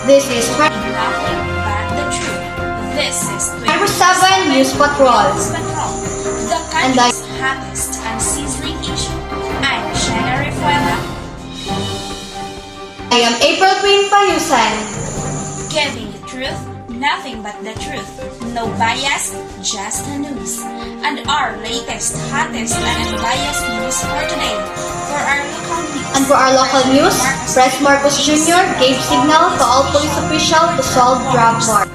This is Nothing but the truth. This is 24/7 News Patrol. The country's hottest and sizzling issue. I'm Shana Refuela, I am April Queen Payusan. giving you truth, nothing but the truth. No bias, just the news. And our latest, hottest, and unbiased news for today. For our local news. And for our local news, Pres Marcos Jr. gave signal to all police officials to solve drug war.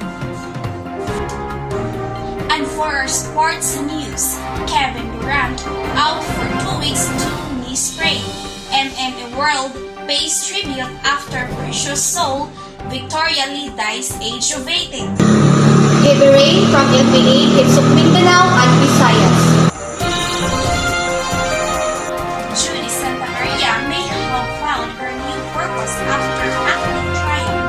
And for our sports news, Kevin Durant out for 2 weeks to knee sprain. MMA World pays tribute after Precious Soul Victoria Lee dies age of 18. Heavy rain from LPA hits of Mindanao and Visayas. Judy Santa Maria may have found her new purpose after acting trial.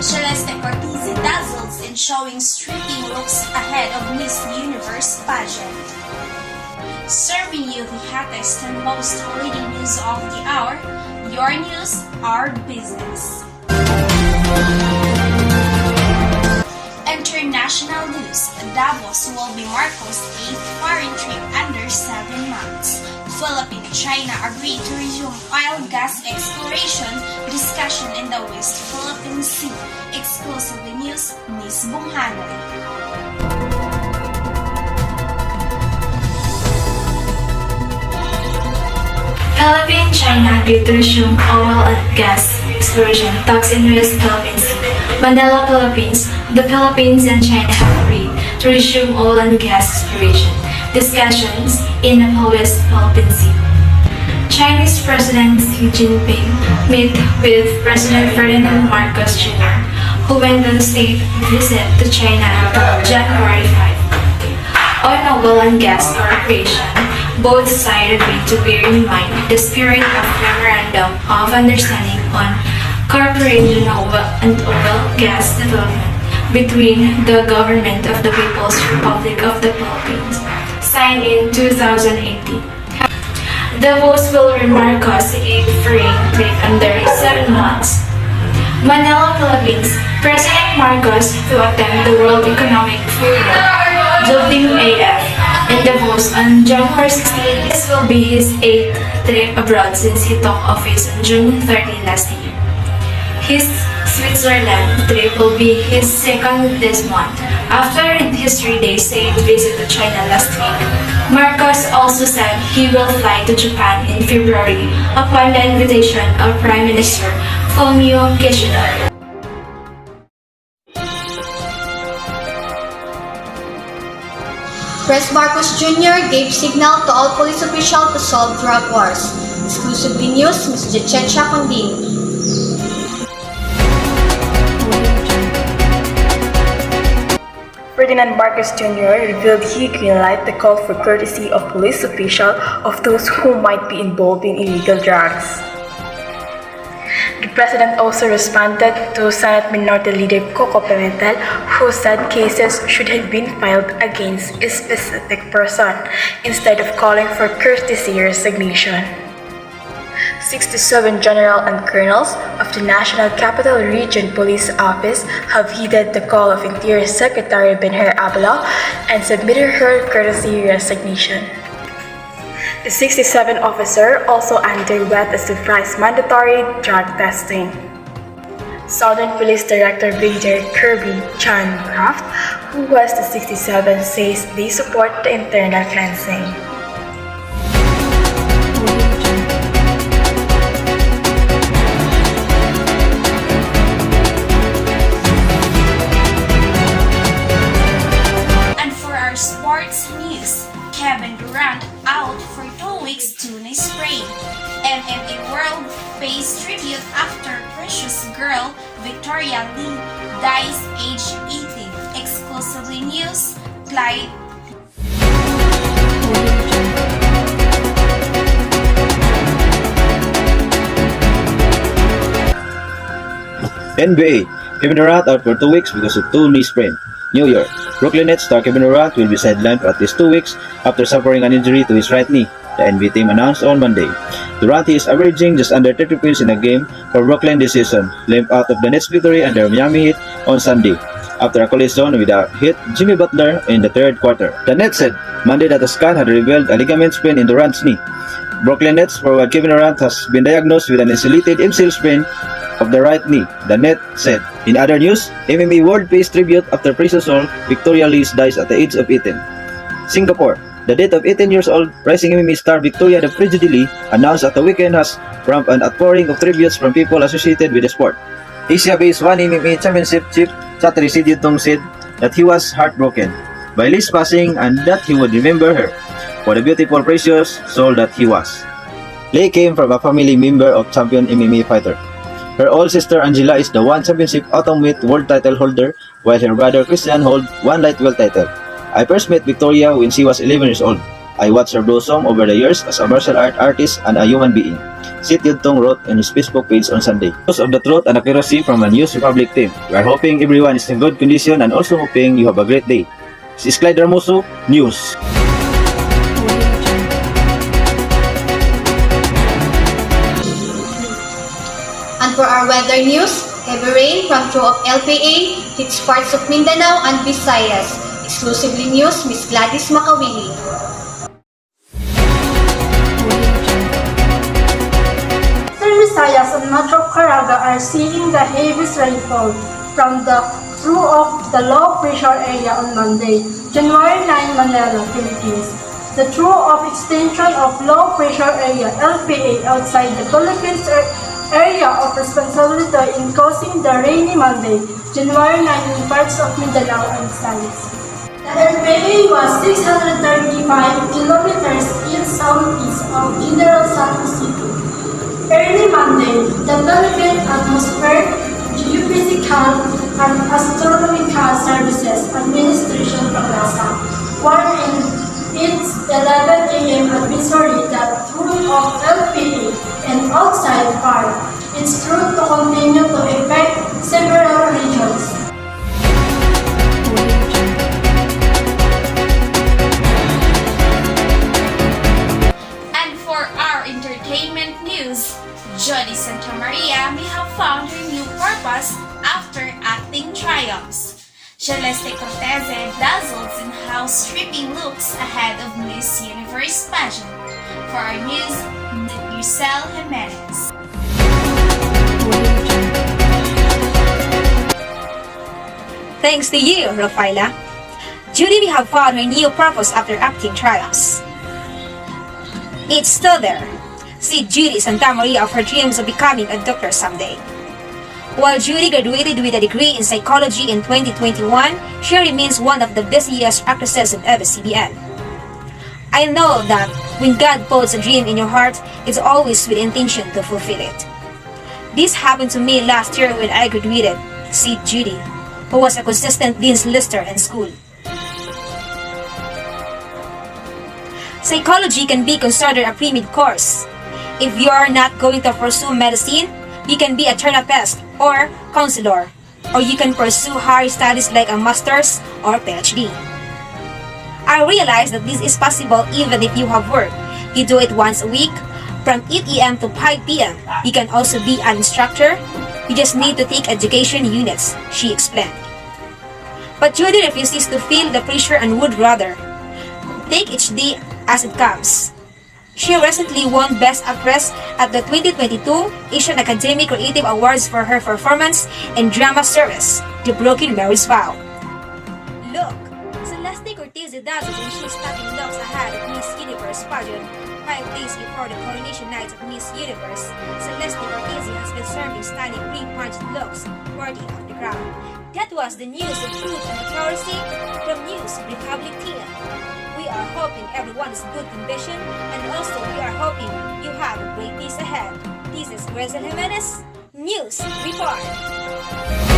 Celeste Cortez dazzles in showing striking looks ahead of Miss Universe pageant. Serving you the hottest and most leading news of the hour, your news, our business. International news, Davos will be Marcos' 8th foreign trip under 7 months. Philippine-China agreed to resume oil gas exploration discussion in the West Philippine Sea. Exclusively news, Miss Bunghanoy. Philippine-China agreed to resume oil and gas exploration talks in West Philippine Sea. Manila, Philippines. The Philippines and China have agreed to resume oil and gas exploration discussions in the West Philippine Sea. Chinese President Xi Jinping met with President Ferdinand Marcos Jr., who went on a state visit to China until January 5. On oil and gas cooperation, both sides agreed to bear in mind the spirit of Memorandum of Understanding on Cooperation and Oil Gas Development between the Government of the People's Republic of the Philippines, signed in 2018. Davos will remark us a free trade under 7 months. Manila, Philippines. President Marcos to attend the World Economic Forum, WEF, in Davos on January 16. This will be his 8th trip abroad since he took office on June 30 last year. His Switzerland trip will be his second this month, after his 3-day state visit to China last week. Marcos also said he will fly to Japan in February upon the invitation of Prime Minister Fumio Kishida. Pres Marcos Jr. gave signal to all police officials to solve drug wars. Exclusively news, Ms. Jechecha Condin. Ferdinand Marcos Jr. revealed he greenlighted the call for courtesy of police officials of those who might be involved in illegal drugs. The president also responded to Senate Minority Leader Coco Pimentel, who said cases should have been filed against a specific person instead of calling for courtesy resignation. 67 general and colonels of the National Capital Region Police Office have heeded the call of Interior Secretary Benher Abala and submitted her courtesy resignation. The 67 officer also underwent a surprise mandatory drug testing. Southern Police Director Brigadier Kirby Chan Craft, who was the 67, says they support the internal cleansing. Sports news, Kevin Durant out for 2 weeks to knee sprain. MMA World pays tribute after precious girl Victoria Lee dies age 18. Exclusively news, Clyde. NBA, Kevin Durant out for 2 weeks because of 2 knee sprain. New York, Brooklyn Nets star Kevin Durant will be sidelined for at least 2 weeks after suffering an injury to his right knee. the NBA team announced on Monday. Durant is averaging just under 30 points in a game for Brooklyn this season, limped out of the Nets' victory under Miami Heat on Sunday, after a collision with a hit Jimmy Butler in the third quarter. The Nets said Monday that a scan had revealed a ligament sprain in Durant's knee. Brooklyn Nets forward Kevin Durant has been diagnosed with an isolated MCL sprain of the right knee, the Net said. In other news, MMA World pays tribute after Precious Soul Victoria Lee dies at the age of 18. Singapore. The death of 18 years old rising MMA star Victoria the Prodigy Lee, announced at the weekend, has prompted an outpouring of tributes from people associated with the sport. Asia-based One MMA Championship chief Chatri Sidyutong said that he was heartbroken by Lee's passing and that he would remember her for the beautiful, precious soul that he was. Lee came from a family member of champion MMA fighter. Her older sister Angela is the One Championship Atomweight world title holder, while her brother Christian holds one lightweight title. I first met Victoria when she was 11 years old. I watched her blossom over the years as a martial art artist and a human being, Sidyutong wrote on his Facebook page on Sunday. News of the truth and accuracy from a News Republic team. We are hoping everyone is in good condition and also hoping you have a great day. This is Clyde Hermoso, News. And for our weather news, heavy rain from throughout LPA hits parts of Mindanao and Visayas. Exclusively news, Miss Gladys Makawili. Eastern Visayas and Metro Caraga are seeing the heaviest rainfall from the through of the low pressure area on Monday, January 9, Manila, Philippines. The true of extension of low pressure area LPA outside the Philippines area of responsibility in causing the rainy Monday, January 9 in parts of Mindanao and Visayas. The LPA was 635 kilometers east-southeast of General Santos City. Early Monday, the Philippine Atmospheric, Geophysical, and Astronomical Services Administration (PAGASA) warned in its 11 a.m. advisory that through of LPA and outside part, its route to continue to affect several regions. And for our entertainment news, Jody Santa Maria may have found her new purpose after acting triumphs. Celeste Cortese dazzles in house-stripping looks ahead of Miss Universe pageant. For our news, Marcel Jimenez. Thanks to you, Rafaela. Judy may have found her new purpose after acting triumphs. It's still there. See Judy Santa Maria of her dreams of becoming a doctor someday. While Judy graduated with a degree in psychology in 2021, she remains one of the busiest actresses in ABS-CBN. I know that when God puts a dream in your heart, it's always with intention to fulfill it. This happened to me last year when I graduated, see Judy, who was a consistent Dean's Lister in school. Psychology can be considered a pre-med course. If you are not going to pursue medicine, you can be a therapist or counselor, or you can pursue higher studies like a master's or PhD. I realize that this is possible even if you have work. You do it once a week, from 8 a.m. to 5 p.m. You can also be an instructor. You just need to take education units, she explained. But Judy refuses to feel the pressure and would rather take each day as it comes. She recently won Best Actress at the 2022 Asian Academy Creative Awards for her performance in drama series, The Broken Mary's Vow. Look, Celeste Cortese does it when she's taking looks ahead of Miss Universe pageant. 5 days before the coronation night of Miss Universe, Celeste Cortese has been serving stunning pre-punched looks worthy of the crowd. That was the news of truth and accuracy from News Republic team. We are hoping everyone is in good condition, and also we are hoping you have a great days ahead. This is Marcel Jimenez, News Report.